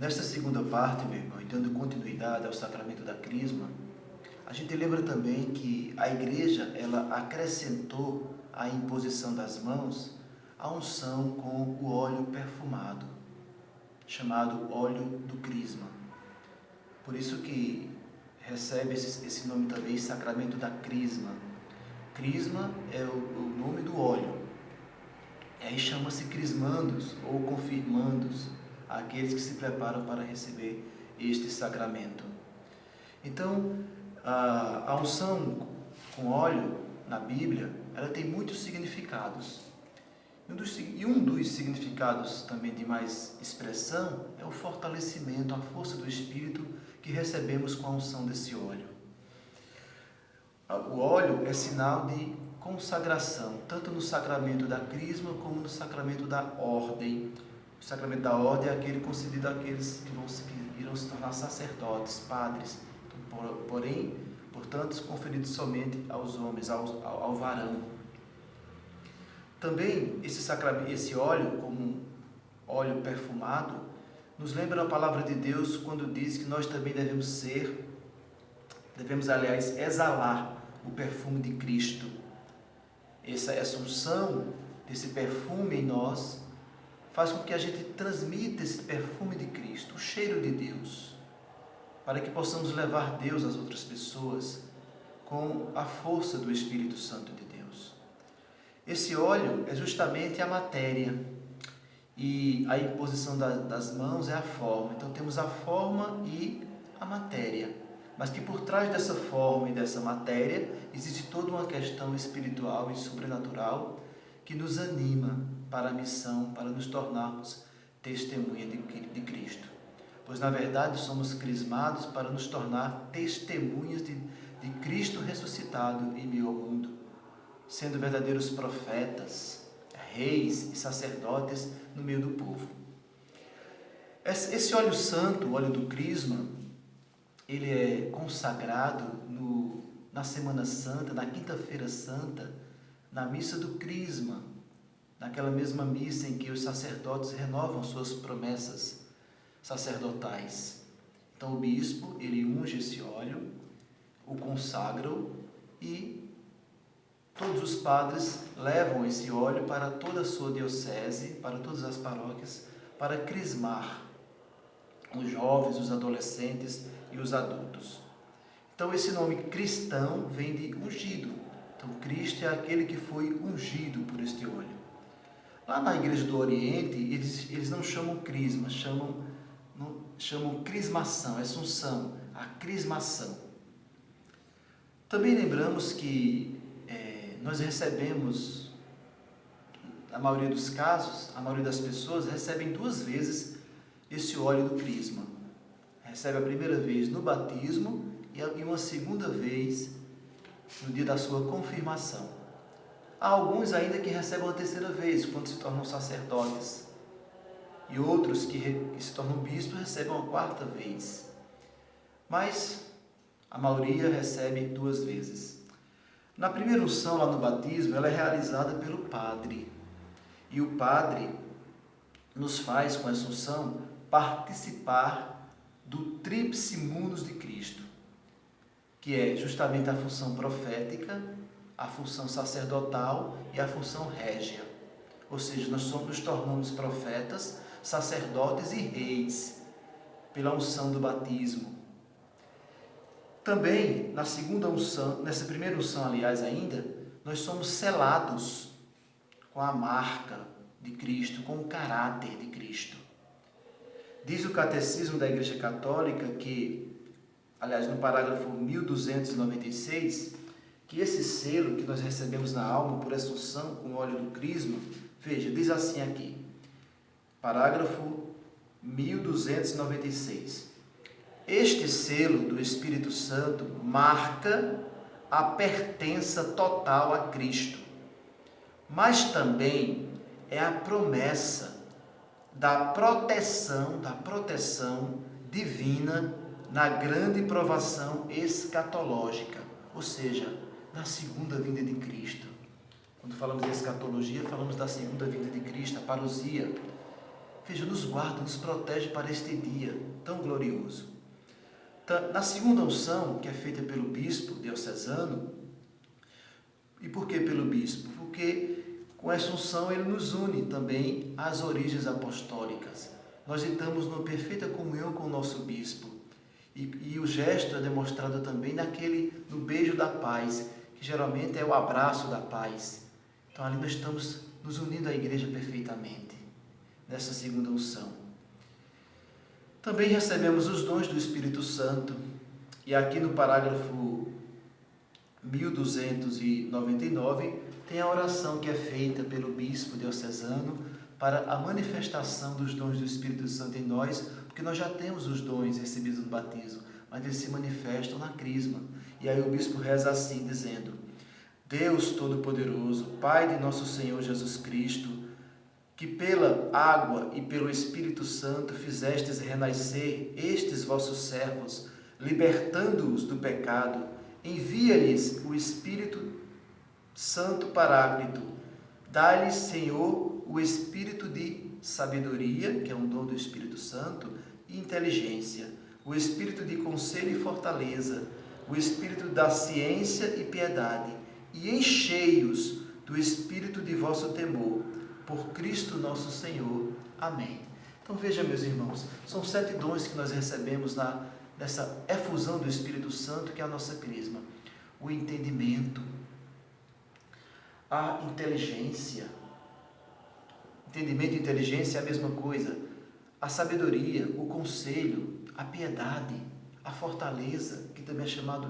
Nesta segunda parte, meu irmão, e dando continuidade ao sacramento da Crisma, a gente lembra também que a igreja, ela acrescentou à imposição das mãos a unção com o óleo perfumado, chamado óleo do Crisma. Por isso que recebe esse nome também, sacramento da Crisma. Crisma é o nome do óleo. E aí chama-se crismandos ou confirmandos, aqueles que se preparam para receber este sacramento. Então, a unção com óleo na Bíblia, ela tem muitos significados. E um dos significados também de mais expressão é o fortalecimento, a força do Espírito que recebemos com a unção desse óleo. O óleo é sinal de consagração, tanto no sacramento da Crisma como no sacramento da ordem. O sacramento da ordem é aquele concedido àqueles que irão se tornar sacerdotes, padres, portanto, conferido somente aos homens, ao varão. Também esse óleo, como óleo perfumado, nos lembra a palavra de Deus quando diz que nós também devemos, aliás, exalar o perfume de Cristo. Essa unção desse perfume em nós faz com que a gente transmita esse perfume de Cristo, o cheiro de Deus, para que possamos levar Deus às outras pessoas com a força do Espírito Santo de Deus. Esse óleo é justamente a matéria e a imposição das mãos é a forma. Então temos a forma e a matéria, mas que por trás dessa forma e dessa matéria existe toda uma questão espiritual e sobrenatural que nos anima para a missão, para nos tornarmos testemunha de Cristo. Pois na verdade somos crismados para nos tornar testemunhas de Cristo ressuscitado em meio ao mundo, sendo verdadeiros profetas, reis e sacerdotes no meio do povo. Esse óleo santo, o óleo do Crisma, ele é consagrado na Semana Santa, na Quinta-feira Santa, na Missa do Crisma, naquela mesma missa em que os sacerdotes renovam suas promessas sacerdotais. Então o bispo, ele unge esse óleo, o consagra-o e todos os padres levam esse óleo para toda a sua diocese, para todas as paróquias, para crismar os jovens, os adolescentes e os adultos. Então esse nome cristão vem de ungido. Então Cristo é aquele que foi ungido por este óleo. Lá na Igreja do Oriente, eles não chamam crisma, chamam crismação, essa unção, a crismação. Também lembramos que nós recebemos, na maioria dos casos, a maioria das pessoas recebem 2 vezes esse óleo do crisma. Recebe a primeira vez no batismo e uma segunda vez no dia da sua confirmação. Há alguns ainda que recebem uma 3ª vez, quando se tornam sacerdotes. E outros que se tornam bispos recebem uma 4ª vez. Mas a maioria recebe 2 vezes. Na primeira unção, lá no batismo, ela é realizada pelo padre. E o padre nos faz, com essa unção, participar do tríplice munus de Cristo, que é justamente a função profética, a função sacerdotal e a função régia. Ou seja, nós nos tornamos profetas, sacerdotes e reis pela unção do batismo. Também, nessa primeira unção, aliás, ainda, nós somos selados com a marca de Cristo, com o caráter de Cristo. Diz o Catecismo da Igreja Católica que, aliás, no parágrafo 1296, que esse selo que nós recebemos na alma por essa unção com o óleo do crisma, veja, diz assim aqui, parágrafo 1296. Este selo do Espírito Santo marca a pertença total a Cristo, mas também é a promessa da proteção divina na grande provação escatológica, ou seja, na segunda vinda de Cristo. Quando falamos de escatologia, falamos da segunda vinda de Cristo, a parousia. veja, nos guarda, nos protege para este dia tão glorioso. Na segunda unção, que é feita pelo bispo diocesano, e por que pelo bispo? Porque com essa unção ele nos une também às origens apostólicas. Nós estamos numa perfeita comunhão com o nosso bispo. E o gesto é demonstrado também no beijo da paz, que geralmente é o abraço da paz. Então ali nós estamos nos unindo à igreja perfeitamente, nessa segunda unção. Também recebemos os dons do Espírito Santo, e aqui no parágrafo 1299 tem a oração que é feita pelo bispo diocesano para a manifestação dos dons do Espírito Santo em nós, porque nós já temos os dons recebidos no batismo, mas eles se manifestam na crisma. E aí o bispo reza assim, dizendo: Deus Todo-Poderoso, Pai de nosso Senhor Jesus Cristo, que pela água e pelo Espírito Santo fizestes renascer estes vossos servos, libertando-os do pecado, envia-lhes o Espírito Santo Paráclito. Dá-lhes, Senhor, o espírito de sabedoria, que é um dom do Espírito Santo, e inteligência, o espírito de conselho e fortaleza, o espírito da ciência e piedade, e enchei-os do espírito de vosso temor, por Cristo nosso Senhor. Amém. Então veja, meus irmãos, são 7 dons que nós recebemos nessa efusão do Espírito Santo, que é a nossa crisma. O entendimento, a inteligência. Entendimento e inteligência é a mesma coisa. A sabedoria, o conselho, a piedade, a fortaleza, que também é chamado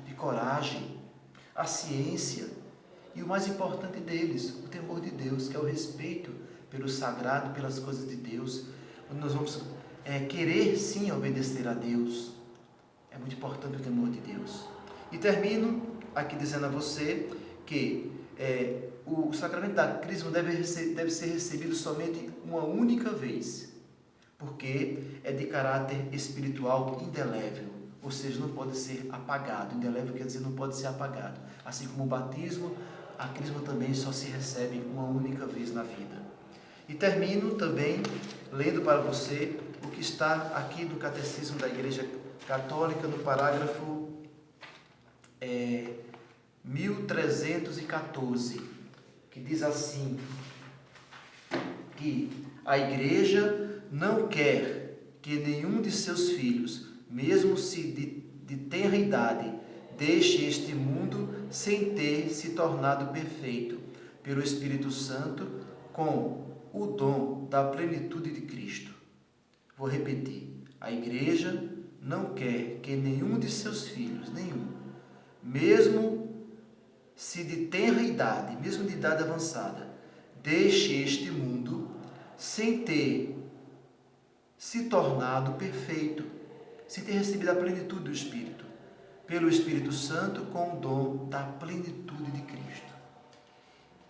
de coragem, a ciência e o mais importante deles, o temor de Deus, que é o respeito pelo sagrado, pelas coisas de Deus, onde nós vamos querer sim obedecer a Deus. É muito importante o temor de Deus. E termino aqui dizendo a você que o sacramento da crisma deve ser recebido somente uma única vez, porque é de caráter espiritual indelével, ou seja, não pode ser apagado. Indelével quer dizer não pode ser apagado. Assim como o batismo, a crisma também só se recebe uma única vez na vida. E termino também lendo para você o que está aqui no Catecismo da Igreja Católica, no parágrafo 1314, que diz assim, que a Igreja não quer que nenhum de seus filhos, mesmo se de tenra idade, deixe este mundo sem ter se tornado perfeito pelo Espírito Santo com o dom da plenitude de Cristo. Vou repetir. A Igreja não quer que nenhum de seus filhos, mesmo se de tenra idade, mesmo de idade avançada, deixe este mundo sem ter se tornado perfeito, sem ter recebido a plenitude do Espírito, pelo Espírito Santo com o dom da plenitude de Cristo.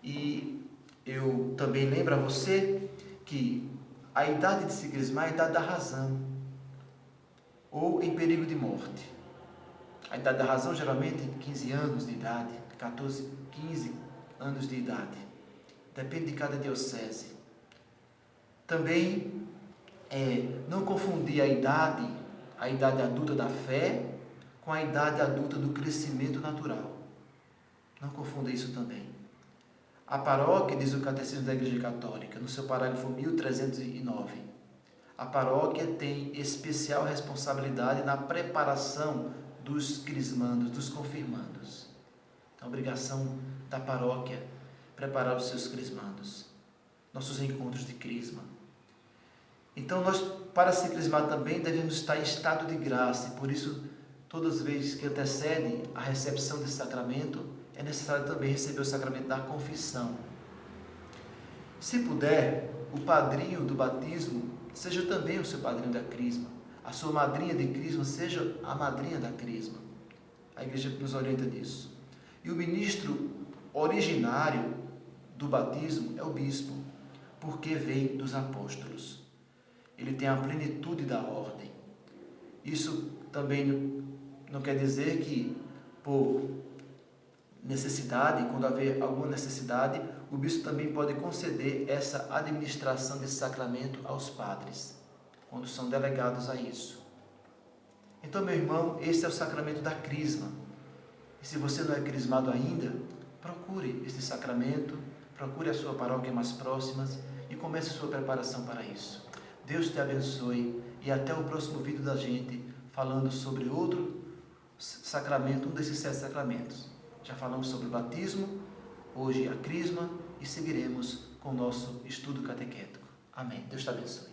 E eu também lembro a você que a idade de se crismar é a idade da razão, ou em perigo de morte. A idade da razão geralmente 15 anos de idade, 14, 15 anos de idade. Depende de cada diocese. Também não confundir a idade adulta da fé com a idade adulta do crescimento natural. Não confunda isso também. A paróquia, diz o Catecismo da Igreja Católica, no seu parágrafo 1309, a paróquia tem especial responsabilidade na preparação dos crismandos, dos confirmandos. Então, a obrigação da paróquia preparar os seus crismandos, nossos encontros de crisma. Então, nós, para se crismar também, devemos estar em estado de graça, e por isso, todas as vezes que antecede a recepção desse sacramento, é necessário também receber o sacramento da confissão. Se puder, o padrinho do batismo seja também o seu padrinho da crisma. A sua madrinha de crisma seja a madrinha da crisma. A igreja nos orienta nisso. E o ministro originário do batismo é o bispo, porque vem dos apóstolos. Ele tem a plenitude da ordem. Isso também não quer dizer que, por necessidade, quando haver alguma necessidade, o bispo também pode conceder essa administração desse sacramento aos padres, quando são delegados a isso. Então, meu irmão, esse é o sacramento da crisma. E se você não é crismado ainda, procure este sacramento, procure a sua paróquia mais próxima e comece a sua preparação para isso. Deus te abençoe e até o próximo vídeo da gente falando sobre outro sacramento, um desses 7 sacramentos. Já falamos sobre o batismo, hoje a crisma e seguiremos com o nosso estudo catequético. Amém. Deus te abençoe.